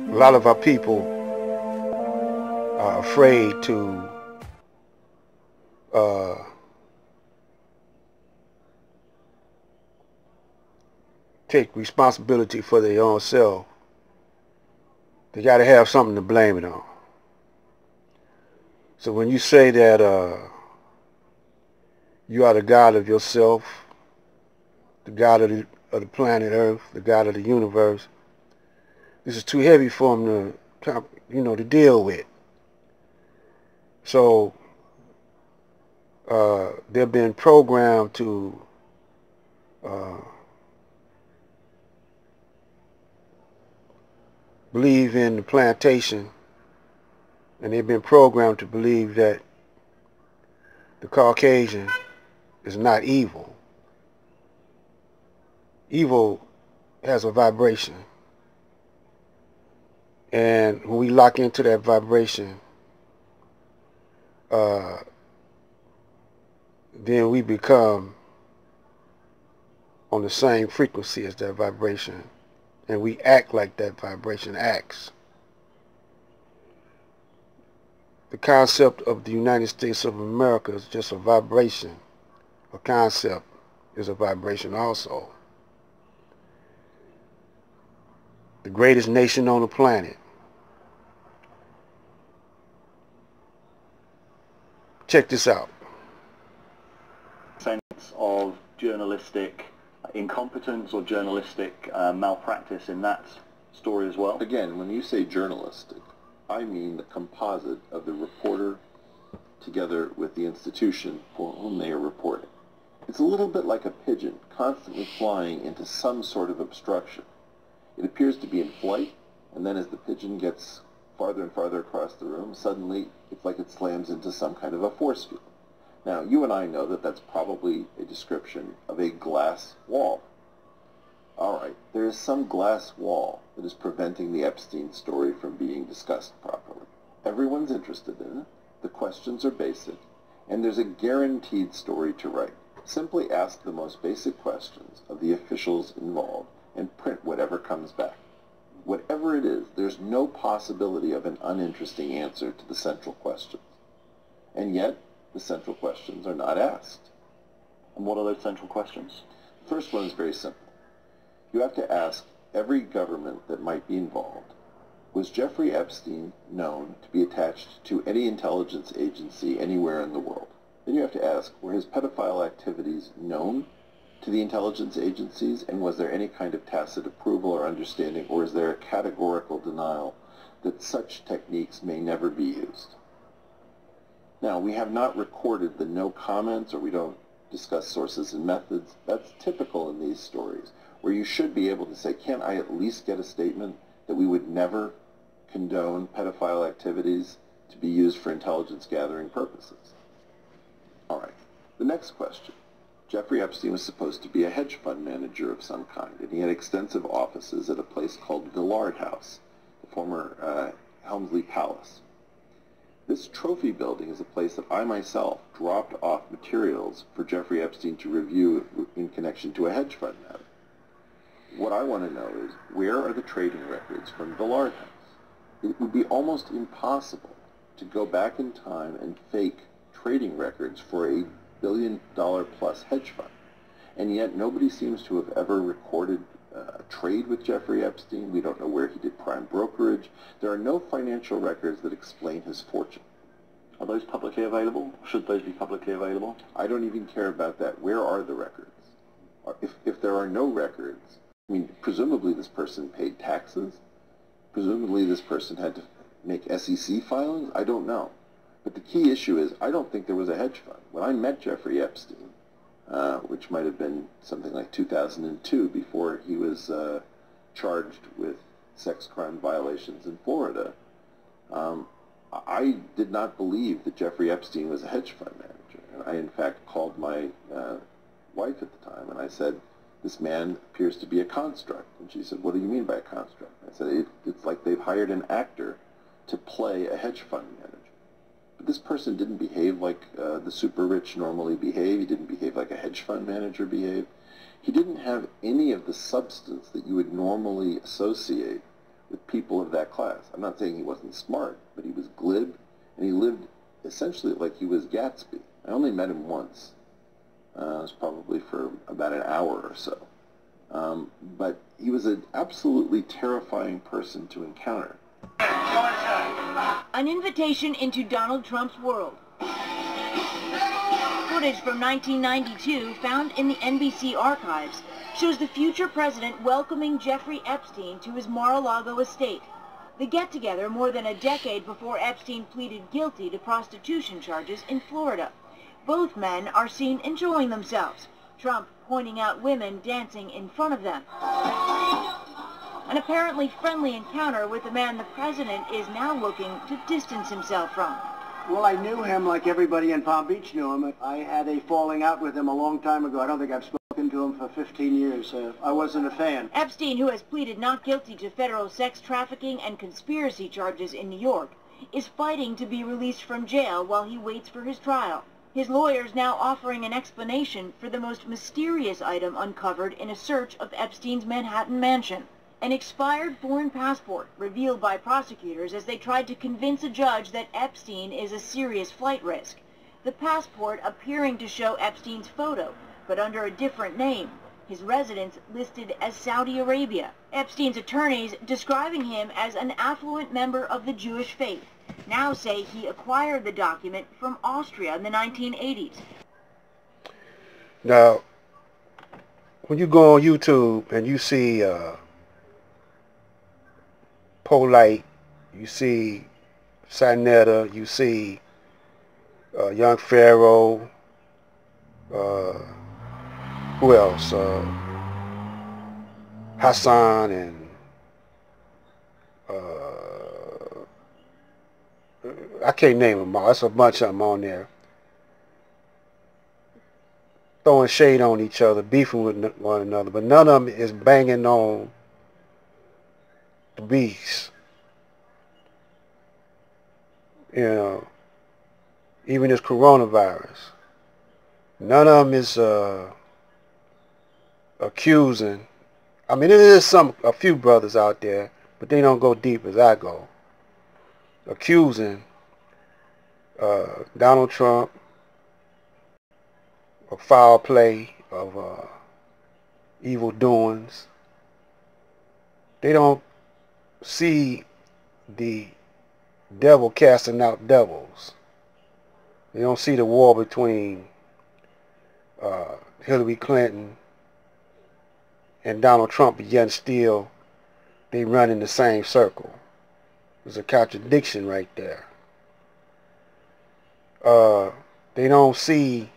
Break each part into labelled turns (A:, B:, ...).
A: A lot of our people are afraid to uh, take responsibility for their own self. They got to have something to blame it on. So when you say that you are the God of yourself, the God of the planet Earth, the God of the universe, this is too heavy for them to deal with. So they've been programmed to uh, believe in the plantation, and they've been programmed to believe that the Caucasian is not evil. Evil has a vibration, and when we lock into that vibration, uh, then we become on the same frequency as that vibration, and we act like that vibration acts. The concept of the United States of America is just a vibration. A concept is a vibration also. The greatest nation on the planet. Check this out.
B: Sense of journalistic incompetence or journalistic malpractice in that story as well?
C: Again, when you say journalistic, I mean the composite of the reporter together with the institution for whom they are reporting. It's a little bit like a pigeon constantly flying into some sort of obstruction. It appears to be in flight, and then as the pigeon gets farther and farther across the room, suddenly it's like it slams into some kind of a force field. Now, you and I know that that's probably a description of a glass wall. All right, there is some glass wall that is preventing the Epstein story from being discussed properly. Everyone's interested in it, the questions are basic, and there's a guaranteed story to write. Simply ask the most basic questions of the officials involved and print whatever comes back. Whatever it is, there's no possibility of an uninteresting answer to the central questions. And yet, the central questions are not asked.
B: And what are those central questions?
C: The first one is very simple. You have to ask every government that might be involved, was Jeffrey Epstein known to be attached to any intelligence agency anywhere in the world? Then you have to ask, were his pedophile activities known to the intelligence agencies, and was there any kind of tacit approval or understanding, or is there a categorical denial that such techniques may never be used? Now, we have not recorded the no comments, or we don't discuss sources and methods. That's typical in these stories, where you should be able to say, can't I at least get a statement that we would never condone pedophile activities to be used for intelligence gathering purposes? All right, the next question. Jeffrey Epstein was supposed to be a hedge fund manager of some kind, and he had extensive offices at a place called Villard House, the former Helmsley Palace. This trophy building is a place that I myself dropped off materials for Jeffrey Epstein to review in connection to a hedge fund matter. What I want to know is, where are the trading records from Villard House? It would be almost impossible to go back in time and fake trading records for a billion-dollar-plus hedge fund. And yet nobody seems to have ever recorded a trade with Jeffrey Epstein. We don't know where he did prime brokerage. There are no financial records that explain his fortune.
B: Are those publicly available? Should those be publicly available?
C: I don't even care about that. Where are the records? If there are no records, I mean, presumably this person paid taxes. Presumably this person had to make SEC filings. I don't know. But the key issue is, I don't think there was a hedge fund. When I met Jeffrey Epstein, which might have been something like 2002, before he was charged with sex crime violations in Florida, I did not believe that Jeffrey Epstein was a hedge fund manager. And I, in fact, called my wife at the time, and I said, this man appears to be a construct. And she said, what do you mean by a construct? I said, it's like they've hired an actor to play a hedge fund manager. But this person didn't behave like the super rich normally behave. He didn't behave like a hedge fund manager behaved. He didn't have any of the substance that you would normally associate with people of that class. I'm not saying he wasn't smart, but he was glib, and he lived essentially like he was Gatsby. I only met him once. It was probably for about an hour or so. But he was an absolutely terrifying person to encounter.
D: An invitation into Donald Trump's world. Footage from 1992 found in the NBC archives shows the future president welcoming Jeffrey Epstein to his Mar-a-Lago estate. The get-together more than a decade before Epstein pleaded guilty to prostitution charges in Florida. Both men are seen enjoying themselves, Trump pointing out women dancing in front of them. An apparently friendly encounter with the man the president is now looking to distance himself from.
E: Well, I knew him like everybody in Palm Beach knew him. I had a falling out with him a long time ago. I don't think I've spoken to him for 15 years. I wasn't a fan.
D: Epstein, who has pleaded not guilty to federal sex trafficking and conspiracy charges in New York, is fighting to be released from jail while he waits for his trial. His lawyers now offering an explanation for the most mysterious item uncovered in a search of Epstein's Manhattan mansion. An expired foreign passport revealed by prosecutors as they tried to convince a judge that Epstein is a serious flight risk. The passport appearing to show Epstein's photo, but under a different name. His residence listed as Saudi Arabia. Epstein's attorneys describing him as an affluent member of the Jewish faith now say he acquired the document from Austria in the 1980s.
A: Now, when you go on YouTube and you see Polite, you see Sinetta, you see Young Pharaoh, who else? Hassan, and I can't name them all. That's a bunch of them on there. Throwing shade on each other, beefing with one another, but none of them is banging on the beast. You know, even this coronavirus. None of them is accusing. I mean, there is a few brothers out there, but they don't go deep as I go. Accusing Donald Trump of foul play, of evil doings. They don't see the devil casting out devils. They don't see the war between Hillary Clinton and Donald Trump, but yet still they run in the same circle. There's a contradiction right there. They don't see,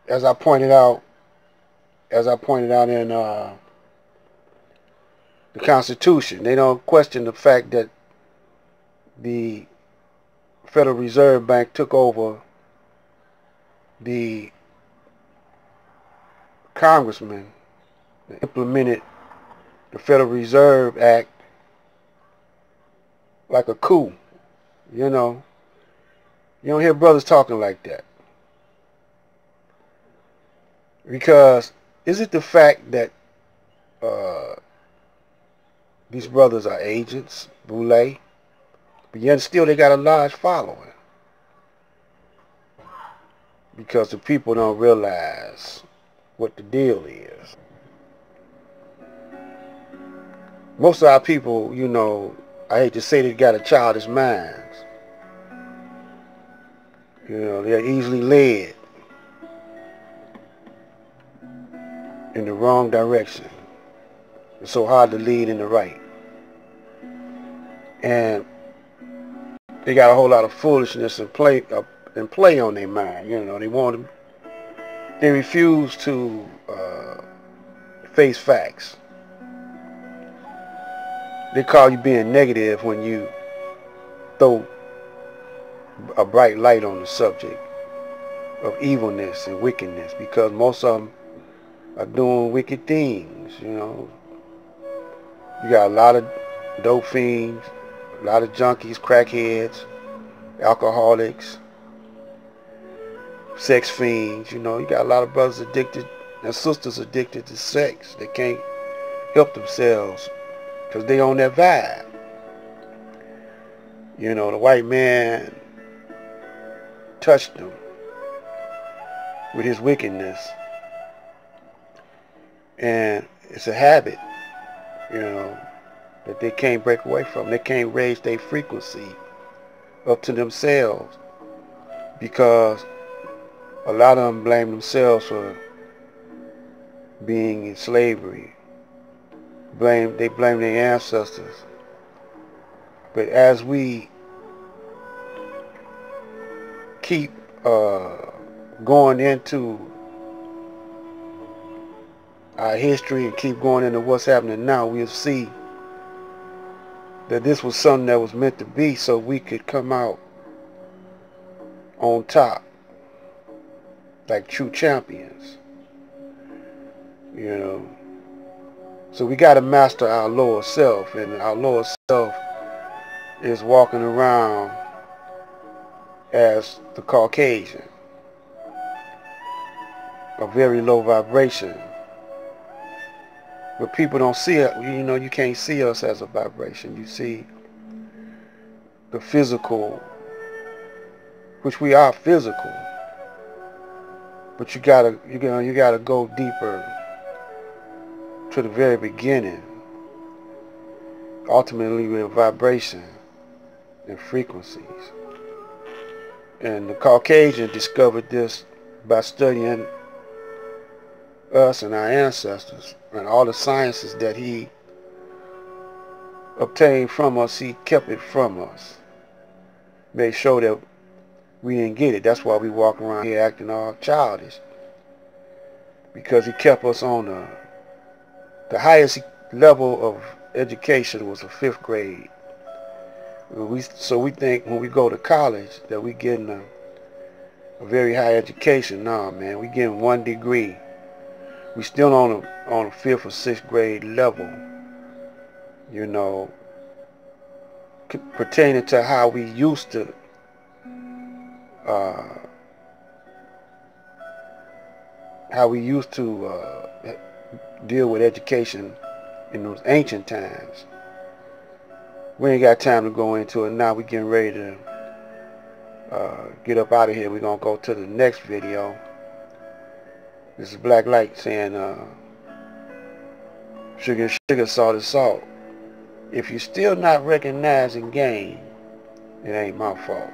A: as I pointed out in the Constitution, they don't question the fact that the Federal Reserve Bank took over the congressman and implemented the Federal Reserve Act like a coup. You know, you don't hear brothers talking like that. Because is it the fact that these brothers are agents, Boulay, but yet still they got a large following? Because the people don't realize what the deal is. Most of our people, you know, I hate to say they got a childish minds. You know, they're easily led in the wrong direction. It's so hard to lead in the right. And they got a whole lot of foolishness and play on their mind. You know, they refuse to face facts. They call you being negative when you throw a bright light on the subject of evilness and wickedness, because most of them are doing wicked things. You know, you got a lot of dope fiends, a lot of junkies, crackheads, alcoholics, sex fiends. You know, you got a lot of brothers addicted and sisters addicted to sex. They can't help themselves because they on that vibe. You know, the white man touched them with his wickedness. And it's a habit, you know, that they can't break away from. They can't raise their frequency up to themselves because a lot of them blame themselves for being in slavery. They blame their ancestors. But as we keep going into our history and keep going into what's happening now, we'll see that this was something that was meant to be so we could come out on top like true champions, you know. So we got to master our lower self, and our lower self is walking around as the Caucasian, a very low vibration. But people don't see it, you know, you can't see us as a vibration. You see the physical, which we are physical. But you gotta go deeper to the very beginning. Ultimately with vibration and frequencies. And the Caucasian discovered this by studying us and our ancestors, and all the sciences that he obtained from us, he kept it from us. Made sure that we didn't get it. That's why we walk around here acting all childish. Because he kept us on the highest level of education was the 5th grade. So we think when we go to college that we getting a very high education. No, man, we getting 1 degree. We still on a 5th or 6th grade level, you know, pertaining to how we used to deal with education in those ancient times. We ain't got time to go into it now. We getting ready to get up out of here. We're gonna go to the next video. This is Black Light saying sugar, sugar, salt is salt. If you're still not recognizing game, it ain't my fault.